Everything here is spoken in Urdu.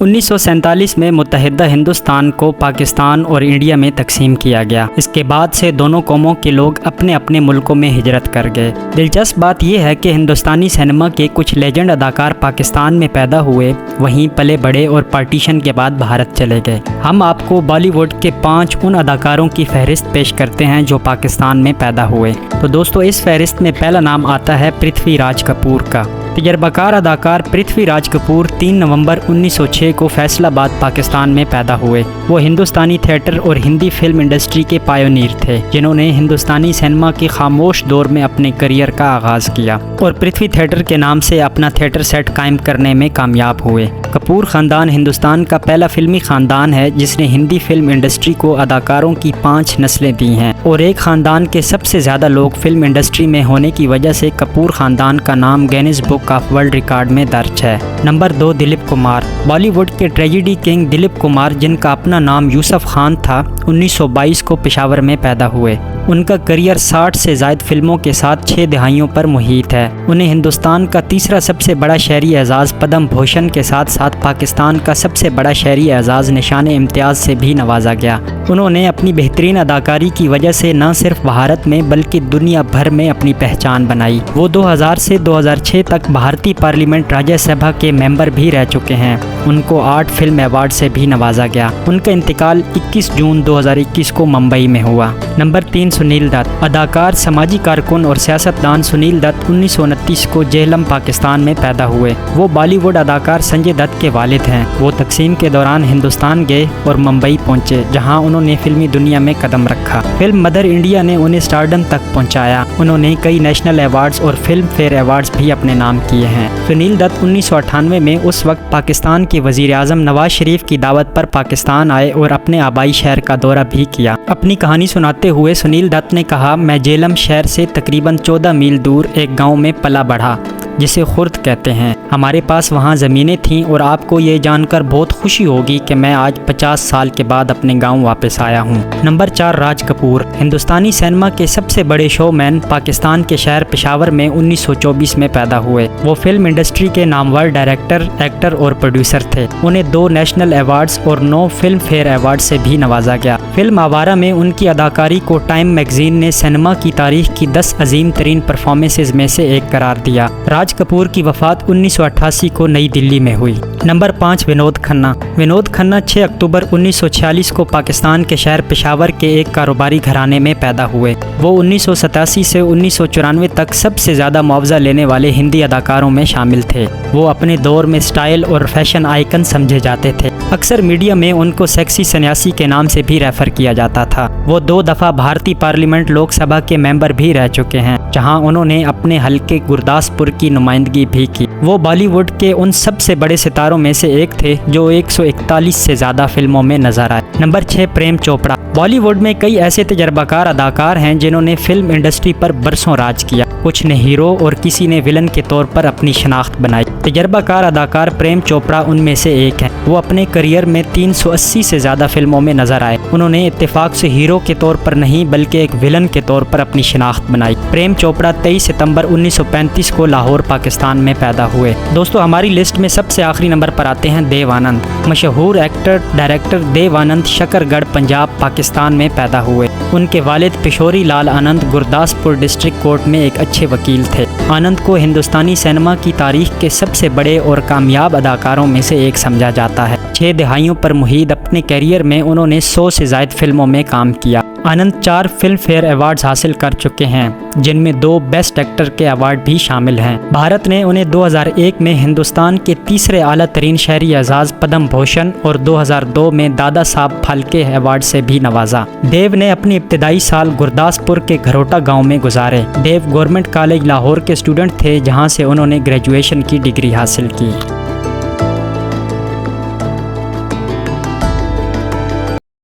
1947 میں متحدہ ہندوستان کو پاکستان اور انڈیا میں تقسیم کیا گیا۔ اس کے بعد سے دونوں قوموں کے لوگ اپنے اپنے ملکوں میں ہجرت کر گئے۔ دلچسپ بات یہ ہے کہ ہندوستانی سینما کے کچھ لیجنڈ اداکار پاکستان میں پیدا ہوئے، وہیں پلے بڑھے اور پارٹیشن کے بعد بھارت چلے گئے۔ ہم آپ کو بالی ووڈ کے 5 ان اداکاروں کی فہرست پیش کرتے ہیں جو پاکستان میں پیدا ہوئے۔ تو دوستو، اس فہرست میں پہلا نام آتا ہے پرتھوی راج کپور کا۔ تجربہ کار اداکار پرتھوی راج کپور 3 نومبر 1906 کو فیصل آباد پاکستان میں پیدا ہوئے۔ وہ ہندوستانی تھیٹر اور ہندی فلم انڈسٹری کے پائونیر تھے، جنہوں نے ہندوستانی سینما کے خاموش دور میں اپنے کریئر کا آغاز کیا اور پرتھوی تھیٹر کے نام سے اپنا تھیٹر سیٹ قائم کرنے میں کامیاب ہوئے۔ کپور خاندان ہندوستان کا پہلا فلمی خاندان ہے جس نے ہندی فلم انڈسٹری کو اداکاروں کی 5 نسلیں دی ہیں، اور ایک خاندان کے سب سے زیادہ لوگ فلم انڈسٹری میں ہونے کی وجہ سے کپور خاندان کا نام Guinness book of world record میں درج ہے۔ Number 2، Dilip Kumar. Bollywood کے ٹریجڈی کنگ دلیپ کمار، جن کا اپنا نام یوسف خان تھا، 1922 کو پشاور میں پیدا ہوئے۔ ان کا کریئر 60 سے زائد فلموں کے ساتھ 6 دہائیوں پر محیط ہے۔ انہیں ہندوستان کا تیسرا سب سے بڑا شہری اعزاز پدم بھوشن کے ساتھ ساتھ پاکستان کا سب سے بڑا شہری اعزاز نشان امتیاز سے بھی نوازا گیا۔ انہوں نے اپنی بہترین اداکاری کی وجہ سے نہ صرف بھارت میں بلکہ دنیا بھر میں اپنی پہچان بنائی۔ وہ 2000 سے 2006 تک بھارتی پارلیمنٹ راجیہ سبھا کے ممبر بھی رہ چکے ہیں۔ ان کو 8 فلم ایوارڈ سے بھی نوازا گیا۔ ان کا انتقال 21 جون 2021 کو ممبئی میں ہوا۔ نمبر 3، سنیل دت۔ اداکار، سماجی کارکن اور سیاستدان سنیل دت 1929 کو جہلم، پاکستان میں پیدا ہوئے۔ وہ بالی ووڈ اداکار سنجے دت کے والد ہیں۔ وہ تقسیم کے دوران ہندوستان گئے اور ممبئی پہنچے، جہاں انہوں نے فلمی دنیا میں قدم رکھا۔ فلم مدر انڈیا نے انہیں اسٹارڈم تک پہنچایا۔ انہوں نے کئی نیشنل ایوارڈز اور فلم فیئر ایوارڈز بھی اپنے نام کیے ہیں۔ سنیل دت 1998 میں اس وقت پاکستان کے وزیر اعظم نواز شریف کی دعوت پر پاکستان آئے اور اپنے آبائی شہر کا دورہ بھی کیا۔ اپنی کہانی سناتے ہوئے سنیل دت نے کہا، میں جہلم شہر سے تقریباً 14 میل دور ایک گاؤں میں پلا بڑھا جسے خرد کہتے ہیں۔ ہمارے پاس وہاں زمینیں تھیں اور آپ کو یہ جان کر بہت خوشی ہوگی کہ میں آج 50 سال کے بعد اپنے گاؤں واپس آیا ہوں۔ نمبر 4، راج کپور۔ ہندوستانی سینما کے سب سے بڑے شو مین پاکستان کے شہر پشاور میں 1924 میں پیدا ہوئے۔ وہ فلم انڈسٹری کے نامور ڈائریکٹر، ایکٹر اور پروڈیوسر تھے۔ انہیں 2 نیشنل ایوارڈز اور 9 فلم فیئر ایوارڈ سے بھی نوازا گیا۔ فلم آوارہ میں ان کی اداکاری کو ٹائم میگزین نے سینما کی تاریخ کی 10 عظیم ترین پرفارمنسز میں سے ایک قرار دیا۔ راج کپور کی وفات 1988 کو نئی دلی میں ہوئی۔ نمبر 5، ونود کھنہ۔ ونود کھنہ 6 اکتوبر 1946 کو پاکستان کے شہر پشاور کے ایک کاروباری گھرانے میں پیدا ہوئے۔ وہ 1987 سے 1994 تک سب سے زیادہ معاوضہ لینے والے ہندی اداکاروں میں شامل تھے۔ وہ اپنے دور میں سٹائل اور فیشن آئیکن سمجھے جاتے تھے۔ اکثر میڈیا میں ان کو سیکسی سنیاسی کے نام سے بھی ریفر کیا جاتا تھا۔ وہ 2 دفعہ بھارتی پارلیمنٹ لوک سبھا کے ممبر بھی رہ چکے ہیں، جہاں انہوں نے اپنے حلقے گرداسپور کی نمائندگی بھی کی۔ وہ بالی ووڈ کے ان سب سے بڑے ستاروں میں سے ایک تھے جو 141 سے زیادہ فلموں میں نظر آئے۔ Number 6، Prem Chopra. Bollywood میں کئی ایسے تجربہ کار اداکار ہیں جنہوں نے فلم انڈسٹری پر برسوں راج کیا۔ کچھ نے ہیرو اور کسی نے ولن کے طور پر اپنی شناخت بنائی۔ تجربہ کار اداکار پریم چوپڑا ان میں سے ایک ہیں۔ وہ اپنے کریئر میں 380 سے زیادہ فلموں میں نظر آئے۔ انہوں نے اتفاق سے ہیرو کے طور پر نہیں بلکہ ایک ولن کے طور پر اپنی شناخت بنائی۔ پریم چوپڑا 23 ستمبر 1935 کو لاہور، پاکستان میں پیدا ہوئے۔ دوستو، ہماری لسٹ میں سب سے آخری نمبر پر آتے ہیں دیو آنند۔ مشہور ایکٹر ڈائریکٹر دیو آنند شکر گڑھ، پنجاب، پاکستان میں پیدا ہوئے۔ ان کے والد پشوری لال آنند گرداسپور ڈسٹرکٹ کورٹ میں ایک اچھے وکیل تھے۔ آنند کو ہندوستانی سینما کی تاریخ کے سب سے بڑے اور کامیاب اداکاروں میں سے ایک سمجھا جاتا ہے۔ 6 دہائیوں پر محیط اپنے کیریئر میں انہوں نے 100 سے زائد فلموں میں کام کیا۔ آنند 4 فلم فیئر ایوارڈز حاصل کر چکے ہیں، جن میں 2 بیسٹ ایکٹر کے ایوارڈ بھی شامل ہیں۔ بھارت نے انہیں 2001 میں ہندوستان کے تیسرے اعلیٰ ترین شہری اعزاز پدم بھوشن اور 2002 میں دادا صاحب پھالکے ایوارڈ سے بھی نوازا۔ دیو نے اپنی ابتدائی سال گرداسپور کے گھروٹا گاؤں میں گزارے۔ دیو گورنمنٹ کالج لاہور کے اسٹوڈنٹ تھے، جہاں سے انہوں نے گریجویشن کی ڈگری حاصل کی۔